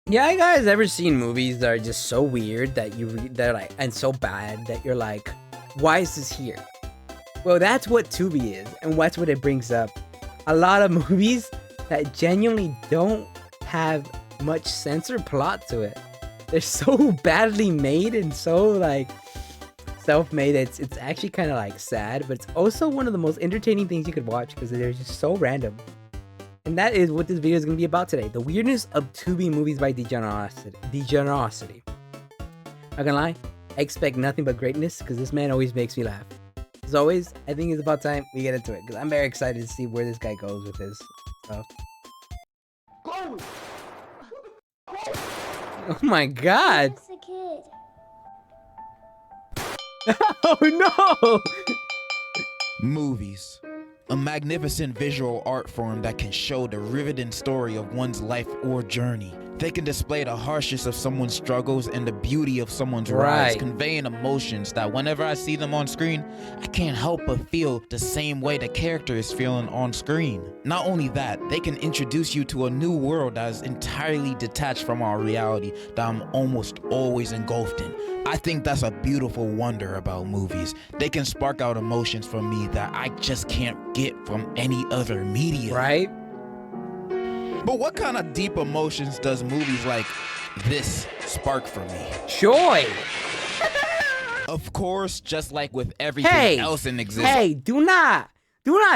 Yeah, you guys ever seen movies that are just so weird that they're like, and so bad that you're like, why is this here? Well, that's what Tubi is, and that's what it brings up. A lot of movies that genuinely don't have much sense or plot to it. They're so badly made and so like self-made. It's actually kind of like sad, but it's also one of the most entertaining things you could watch because they're just so random. And that is what this video is going to be about today. The weirdness of Tubi movies by Degenerosity. Not gonna lie, I expect nothing but greatness because this man always makes me laugh. As always, I think it's about time we get into it because I'm very excited to see where this guy goes with his stuff. Oh my god! That's a kid. Oh no! Movies. A magnificent visual art form that can show the riveting story of one's life or journey. They can display the harshness of someone's struggles and the beauty of someone's rise, conveying emotions that whenever I see them on screen, I can't help but feel the same way the character is feeling on screen. Not only that, they can introduce you to a new world that is entirely detached from our reality that I'm almost always engulfed in. I think that's a beautiful wonder about movies. They can spark out emotions from me that I just can't get from any other media. Right? But what kind of deep emotions does movies like this spark for me? Joy! Of course, just like with everything else in existence. Hey, do not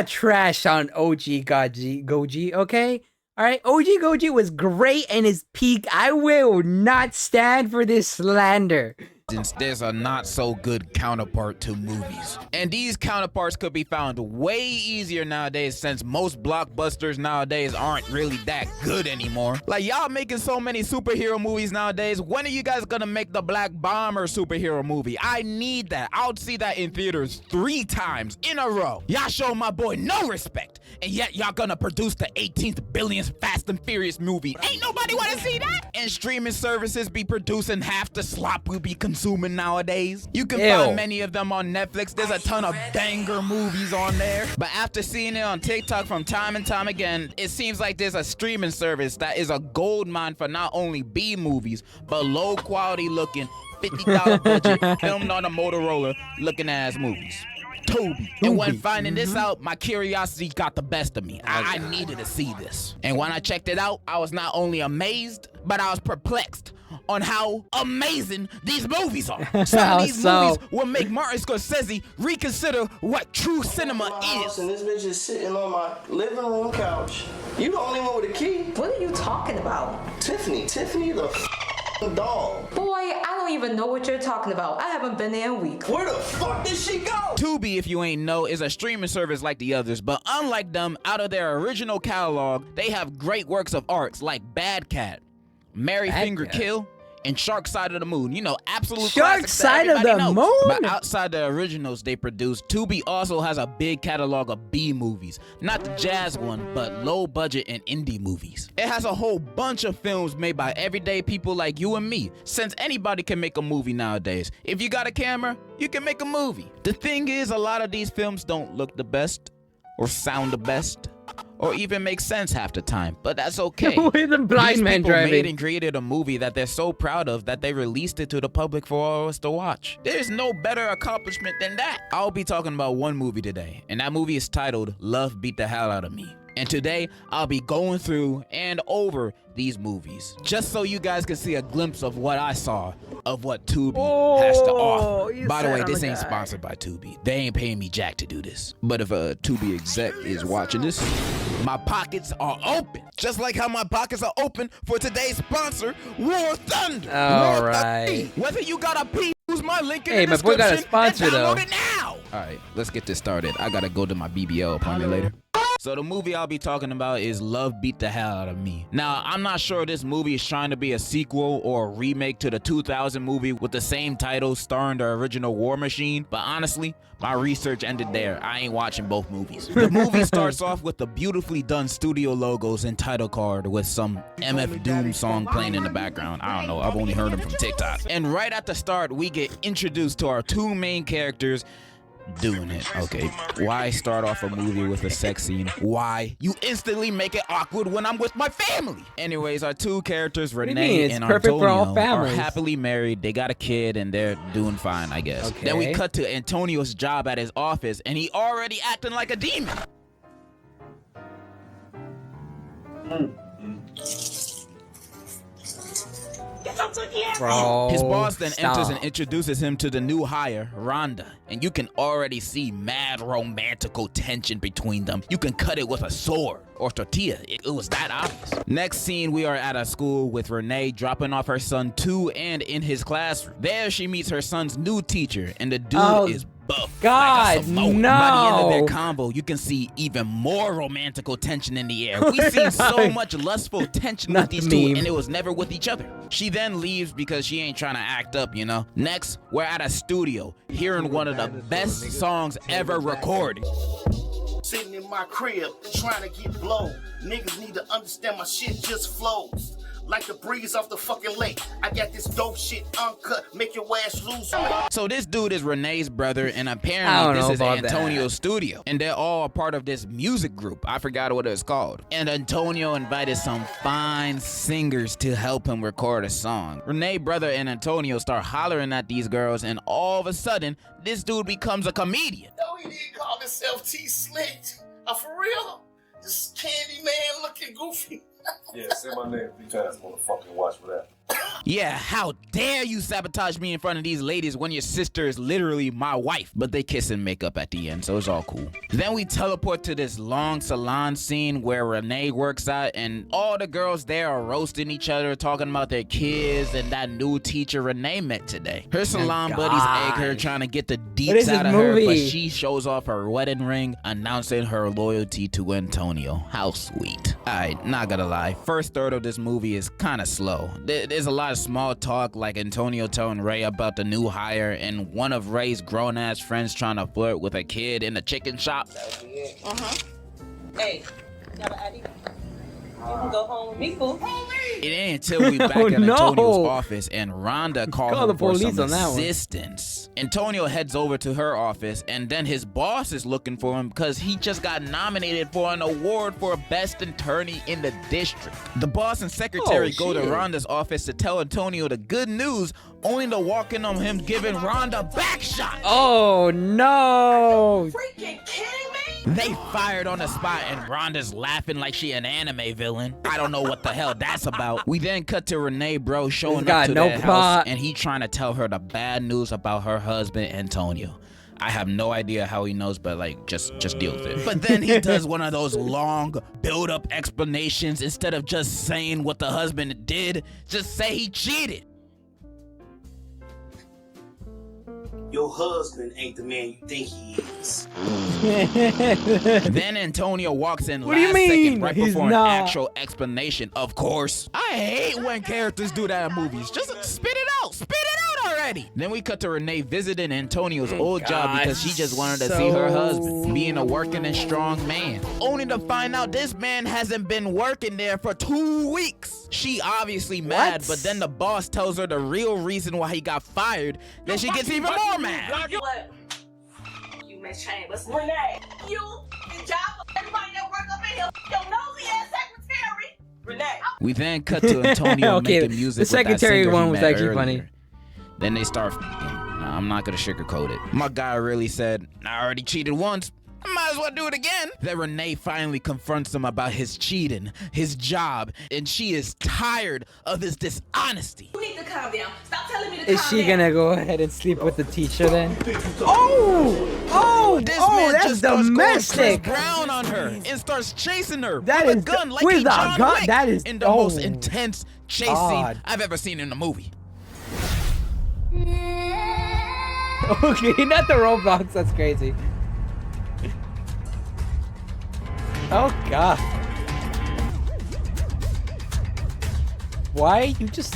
trash on OG Goji, okay? Alright, OG Goji was great in his peak. I will not stand for this slander. Since there's a not so good counterpart to movies. And these counterparts could be found way easier nowadays since most blockbusters nowadays aren't really that good anymore. Like y'all making so many superhero movies nowadays, when are you guys gonna make the Black Bomber superhero movie? I need that. I'll see that in theaters 3 times in a row. Y'all show my boy no respect, and yet y'all gonna produce the 18th billionth Fast and Furious movie. Ain't nobody wanna see that? And streaming services be producing half the slop we be consuming nowadays. You can find many of them on Netflix. There's a ton of banger movies on there. But after seeing it on TikTok from time and time again, it seems like there's a streaming service that is a gold mine for not only B movies, but low quality looking, $50 budget, filmed on a Motorola looking ass movies. Tubi. And when finding this out, my curiosity got the best of me. I needed to see this. And when I checked it out, I was not only amazed, but I was perplexed on how amazing these movies are. Some of these movies will make Martin Scorsese reconsider what true cinema is. And this bitch is sitting on my living room couch. You the only one with a key. What are you talking about? Tiffany the doll. Boy, I don't even know what you're talking about. I haven't been there in a week. Where the fuck did she go? Tubi, if you ain't know, is a streaming service like the others, but unlike them, out of their original catalog, they have great works of arts like Bad Cat, Mary Finger Kill, and Shark Side of the Moon. You know, absolute Shark Side of the Moon? But outside the originals they produce, Tubi also has a big catalog of B movies. Not the jazz one, but low budget and indie movies. It has a whole bunch of films made by everyday people like you and me, since anybody can make a movie nowadays. If you got a camera, you can make a movie. The thing is, a lot of these films don't look the best, or sound the best, or even make sense half the time, but that's okay. With a blind man driving. Made and created a movie that they're so proud of that they released it to the public for all of us to watch. There's no better accomplishment than that. I'll be talking about one movie today, and that movie is titled Love Beat the Hell Out of Me. And today, I'll be going through and over these movies, just so you guys can see a glimpse of what I saw of what Tubi has to offer. By the way, this ain't sponsored by Tubi. They ain't paying me jack to do this. But if a Tubi exec is watching this, my pockets are open. Just like how my pockets are open for today's sponsor, War Thunder. All right. Whether you got a P, use my link in the my boy description got a sponsor, and download though. it now. All right, let's get this started. I gotta go to my BBL appointment later. So the movie I'll be talking about is Love Beat the Hell Out of Me. Now, I'm not sure this movie is trying to be a sequel or a remake to the 2000 movie with the same title starring the original War Machine, but honestly, my research ended there. I ain't watching both movies. The movie starts off with the beautifully done studio logos and title card with some MF Doom song playing in the background. I don't know, I've only heard them from TikTok. And right at the start, we get introduced to our 2 main characters, doing it. Okay, why start off a movie with a sex scene? Why? You instantly make it awkward when I'm with my family. Anyways, our two characters, do you mean? Renee It's and perfect for all Antonio, are families. happily married. They got a kid and they're doing fine, I guess. Okay. Then we cut to Antonio's job at his office and he already acting like a demon. Bro, His boss then enters and stop. introduces him to the new hire, Rhonda. And you can already see mad romantical tension between them. You can cut it with a sword or tortilla. It was that obvious. Next scene, we are at a school with Renee dropping off her son to and in his classroom. There she meets her son's new teacher, and the dude is buff. God, like a Samoan. no. By the end of their combo, you can see even more romantical tension in the air. We've seen so much lustful tension with these two, and it was never with each other. She then leaves because she ain't trying to act up, you know? Next, we're at a studio, hearing one of the best songs ever recorded. Sitting in my crib, trying to get blown. Niggas need to understand my shit just flows. Like the breeze off the fucking lake. I got this dope shit uncut, make your ass lose weight. So this dude is Renee's brother, and I don't apparently this know is about Antonio's studio. And they're all a part of this music group. I forgot what it's called. And Antonio invited some fine singers to help him record a song. Renee's brother and Antonio start hollering at these girls, and all of a sudden, this dude becomes a comedian. No, he didn't call himself T-Slick. For real? This candy man looking goofy. Yeah, say my name 3 times, motherfucking watch for that. Yeah, how dare you sabotage me in front of these ladies when your sister is literally my wife? But they kiss and make up at the end, so it's all cool. Then we teleport to this long salon scene where Renee works out, and all the girls there are roasting each other, talking about their kids and that new teacher Renee met today. Her salon buddies egg her, trying to get the deets out of her, but she shows off her wedding ring, announcing her loyalty to Antonio. How sweet. Alright, not gonna lie, first third of this movie is kinda slow. There's a lot of small talk, like Antonio telling Ray about the new hire and one of Ray's grown-ass friends trying to flirt with a kid in a chicken shop. Hey, got an ID? You can go home with me, fool. It ain't until we back in Antonio's office and Rhonda calls him for some assistance. Antonio heads over to her office, and then his boss is looking for him because he just got nominated for an award for best attorney in the district. The boss and secretary go to Rhonda's office to tell Antonio the good news, only to walk in on him giving Rhonda back shot. Oh no! Freaking kidding me? They fired on the spot, and Rhonda's laughing like she an anime villain. I don't know what the hell that's about. We then cut to Renee, bro, showing up to their house, and he trying to tell her the bad news about her husband, Antonio. I have no idea how he knows, but like, just deal with it. But then he does one of those long build-up explanations. Instead of just saying what the husband did, just say he cheated. Your husband ain't the man you think he is. Then Antonio walks in last second right before an actual explanation, of course. I hate when characters do that in movies. Just spit it out. Spit it out already. Then we cut to Renee visiting Antonio's old job because she just wanted to see her husband being a working and strong man. Only to find out this man hasn't been working there for 2 weeks. She obviously mad, but then the boss tells her the real reason why he got fired. Then she gets even more mad. What? You Miss Chambers. Renee. You, the job of everybody that work up in here, your nosy ass secretary. Renee. We then cut to Antonio making music. The secretary with that one was actually earlier. funny. Then they start nah, I'm not gonna sugarcoat it. My guy really said, I already cheated once. I might as well do it again. Then Renee finally confronts him about his cheating, his job, and she is tired of his dishonesty. You need to calm down. Stop telling me to calm down. Is she gonna go ahead and sleep with the teacher then? Oh, This man that's just starts domestic. going Chris Brown on her and starts chasing her That with is a gun like with he a John gun? Wick That is- in the most intense chase scene I've ever seen in a movie. Okay, not the Roblox. That's crazy. Oh god. Why? You just...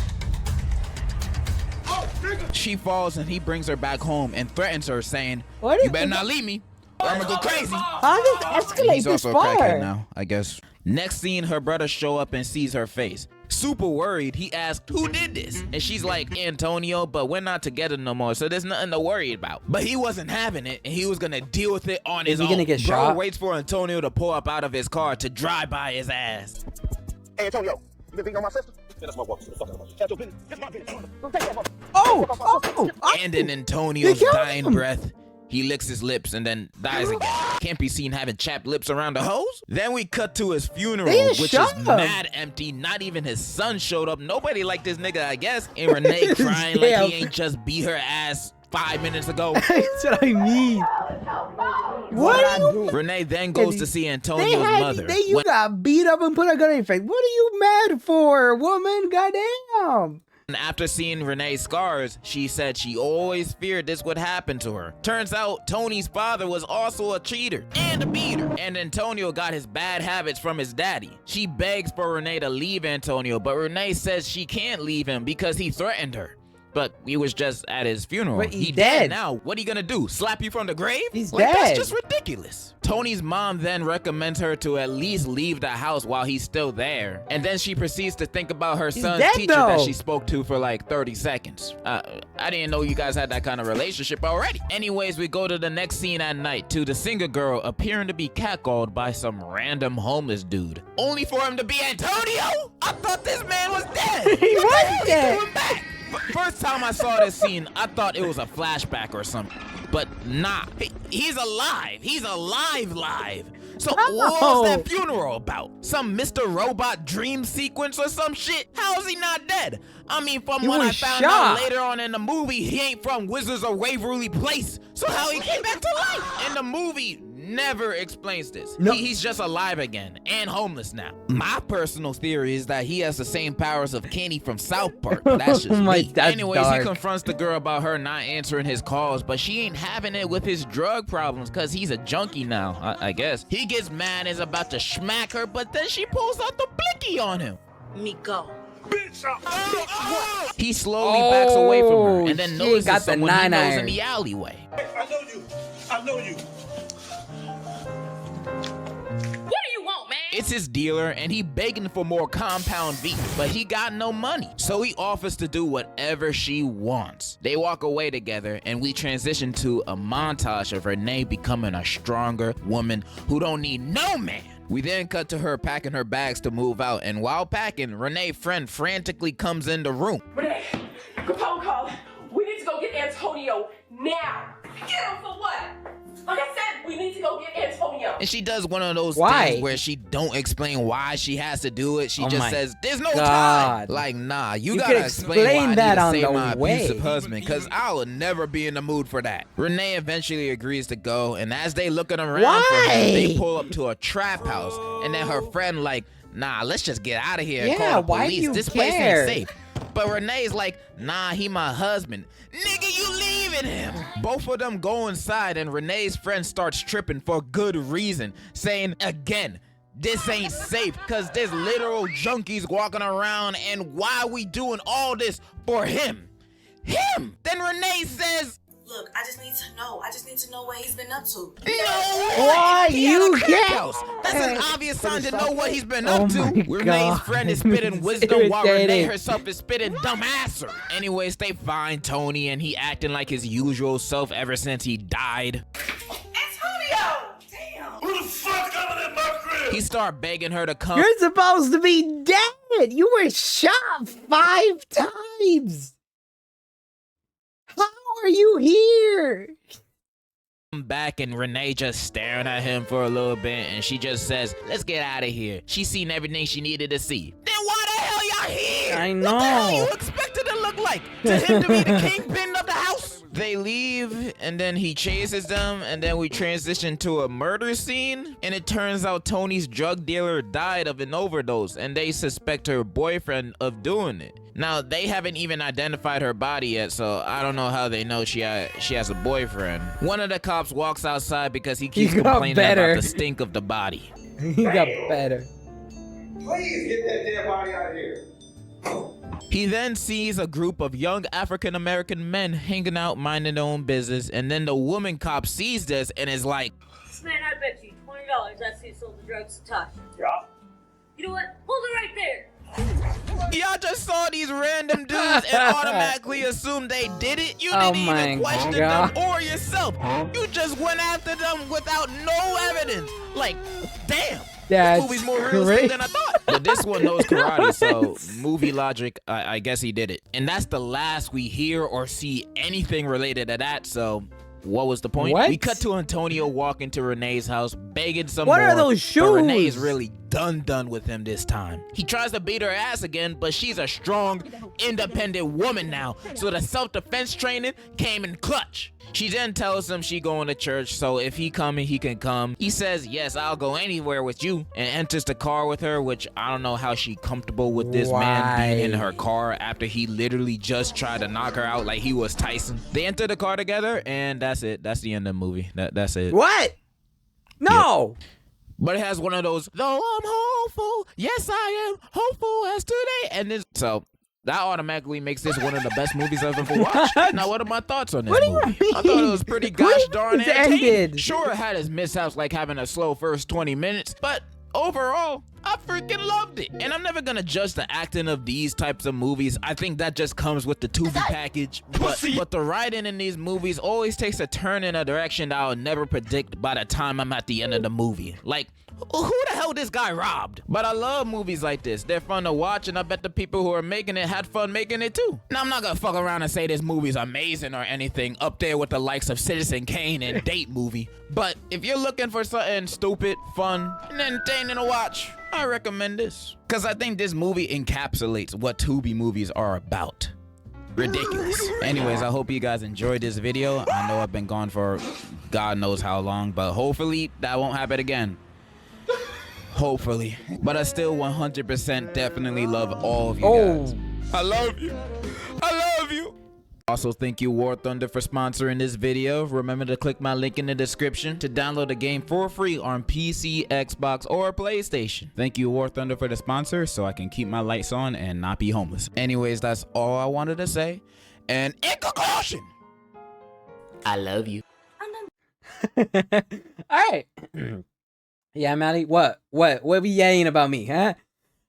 She falls and he brings her back home and threatens her, saying, What is you better this? not leave me or I'm gonna go crazy. How did this escalate He's this also a crackhead far? now, I guess. Next scene, her brother show up and sees her face. Super worried, he asked, who did this? And she's like, Antonio, but we're not together no more, so there's nothing to worry about. But he wasn't having it, and he was gonna deal with it on his own. Is he gonna get Bro shot? waits for Antonio to pull up out of his car to drive by his ass. Hey, Antonio, you been beating on my sister? Yeah, that's my wife. What the fuck am I? Catch your business. It's my business. Oh! And in Antonio's dying breath, he licks his lips and then dies again. Can't be seen having chapped lips around the hose. Then we cut to his funeral, which is mad empty. Not even his son showed up. Nobody liked this nigga, I guess. And Renee crying like he ain't just beat her ass 5 minutes ago. That's what I mean. What? Renee then goes to see Antonio's mother. You got beat up and put a gun in your face. What are you mad for, woman? Goddamn. And after seeing Renee's scars, she said she always feared this would happen to her. Turns out Tony's father was also a cheater and a beater. And Antonio got his bad habits from his daddy. She begs for Renee to leave Antonio, but Renee says she can't leave him because he threatened her. But he was just at his funeral. But he's He dead now. What are you gonna do? Slap you from the grave? He's like, dead. That's just ridiculous. Tony's mom then recommends her to at least leave the house while he's still there. And then she proceeds to think about her son's dead, teacher that though. she spoke to for like 30 seconds. I didn't know you guys had that kind of relationship already. Anyways, we go to the next scene at night to the singer girl appearing to be catcalled by some random homeless dude. Only for him to be Antonio? I thought this man was dead. He was dead. Doing back? First time I saw this scene, I thought it was a flashback or something. But nah, he's alive. He's live. So what was that funeral about? Some Mr. Robot dream sequence or some shit? How is he not dead? I mean, from what I found out later on in the movie, he ain't from Wizards of Waverly Place. So how he came back to life? And the movie never explains this. No. He's just alive again and homeless now. My personal theory is that he has the same powers of Kenny from South Park. That's just me. Anyways, dark. he confronts the girl about her not answering his calls, but she ain't having it with his drug problems because he's a junkie now, I guess. He gets mad and is about to smack her, but then she pulls out the blicky on him. Me go. He slowly backs away from her and then she notices got the someone he 9 knows iron. in the alleyway. I know you. What do you want, man? It's his dealer, and he begging for more compound V, but he got no money. So he offers to do whatever she wants. They walk away together, and we transition to a montage of Renee becoming a stronger woman who don't need no man. We then cut to her packing her bags to move out, and while packing, Renee's friend frantically comes in the room. Renee, good phone call. We need to go get Antonio now. Get him for what? Like I said, we need to go get Antonio. And she does one of those Why? things where she don't explain why she has to do it. She Oh just my says, there's no God. time. Like, nah, you You gotta could explain why explain I that need to on save the my way. abusive husband, because I will never be in the mood for that. Renee eventually agrees to go, and as they looking around for Why? him, they pull up to a trap house, and then her friend like, nah, let's just get out of here and Yeah, call the why do police. you This place care? ain't safe. But Renee's like, nah, he my husband. Nigga, you leaving him. Both of them go inside and Renee's friend starts tripping for good reason, saying again, this ain't safe because there's literal junkies walking around and why we doing all this for him? Him! Then Renee says, look, I just need to know. I just need to know what he's been up to. no! Why He had a you crack can't? house. That's an obvious sign to know what he's been Oh up to. my Renee's God. friend is spitting wisdom while Irritating. Renee herself is spitting dumbassery. Anyways, they find Tony and he acting like his usual self ever since he died. Antonio! Damn. Who the fuck coming in my crib? He start begging her to come You're supposed to be dead. You were shot 5 times. How are you here? back and Renee just staring at him for a little bit and she just says, let's get out of here. She's seen everything she needed to see. Then why the hell y'all here? I What the hell know. you expect it to look like? To him to be the kingpin of the house? They leave and then he chases them and then we transition to a murder scene and it turns out Tony's drug dealer died of an overdose and they suspect her boyfriend of doing it. Now, they haven't even identified her body yet, so I don't know how they know she has a boyfriend. One of the cops walks outside because he keeps got complaining better. about the stink of the body. He got better. Please get that dead body out of here. He then sees a group of young African-American men hanging out minding their own business, and then the woman cop sees this and is like, Man, I bet you $20 that's who sold the drugs to Tasha. Yeah. You know what? Hold it right there. saw these random dudes and automatically assumed they did it. You didn't even question them or yourself. You just went after them without no evidence. Like, damn. That's this movie's more realistic than I thought. But this one knows karate, so movie logic, I guess he did it. And that's the last we hear or see anything related to that, so what was the point? What? We cut to Antonio walking to Renee's house, begging some What more. are those shoes? But Renee's really done with him this time. He tries to beat her ass again, but she's a strong, independent woman now, so the self-defense training came in clutch. She then tells him she going to church, so if he coming, he can come. He says, yes, I'll go anywhere with you, and enters the car with her, which I don't know how she comfortable with this man being in her car after he literally just tried to knock her out like he was Tyson. They enter the car together, and that's it. That's the end of the movie. That's it. What? No. Yep. But it has one of those, though I'm hopeful, yes I am hopeful as today, and then so that automatically makes this one of the best movies I've ever watched. Now, what are my thoughts on this movie? I thought it was pretty gosh darn entertaining. Sure, it had its mishaps like having a slow first 20 minutes, but overall, I freaking loved it. And I'm never gonna judge the acting of these types of movies. I think that just comes with the Tubi package. But the writing in these movies always takes a turn in a direction that I'll never predict by the time I'm at the end of the movie. Like, who the hell this guy robbed? But I love movies like this. They're fun to watch, and I bet the people who are making it had fun making it too. Now, I'm not gonna fuck around and say this movie's amazing or anything, up there with the likes of Citizen Kane and Date Movie. But if you're looking for something stupid, fun, and entertaining to watch, I recommend this. Cause I think this movie encapsulates what Tubi movies are about. Ridiculous. Anyways, I hope you guys enjoyed this video. I know I've been gone for God knows how long, but hopefully that won't happen again. Hopefully. But I still 100% definitely love all of you guys. I love you. I love you. Also, thank you War Thunder for sponsoring this video. Remember to click my link in the description to download the game for free on PC, Xbox, or PlayStation. Thank you War Thunder for the sponsor so I can keep my lights on and not be homeless. Anyways, that's all I wanted to say. And in conclusion, I love you. All right. Yeah, Maddie, what we yaying about me, huh?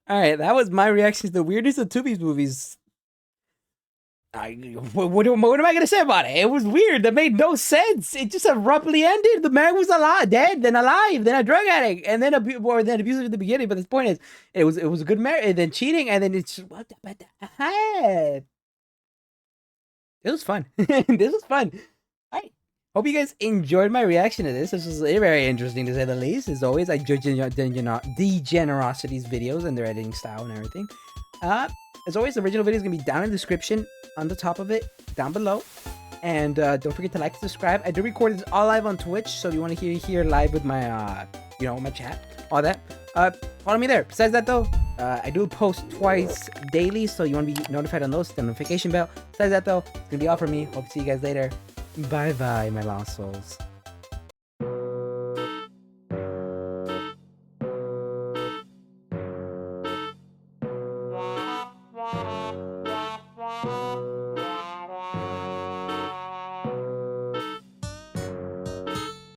All right, that was my reaction to the Weirdness of Tubi's movies. What am I gonna say about it? It was weird. That made no sense. It just abruptly ended. The man was alive, dead, then alive, then a drug addict, and then abusive at the beginning. But the point is, it was a good marriage, and then cheating, and then it's what the It was fun. This was fun. All right. Hope you guys enjoyed my reaction to this. This was very interesting to say the least. As always, I judge DeGenerosity's videos and their editing style and everything. As always, the original video is going to be down in the description, on the top of it, down below. And don't forget to like and subscribe. I do record this all live on Twitch, so if you want to hear live with my, my chat, all that, follow me there. Besides that, though, I do post twice daily, so you want to be notified on those, the notification bell. Besides that, though, it's going to be all for me. Hope to see you guys later. Bye-bye, my lost souls.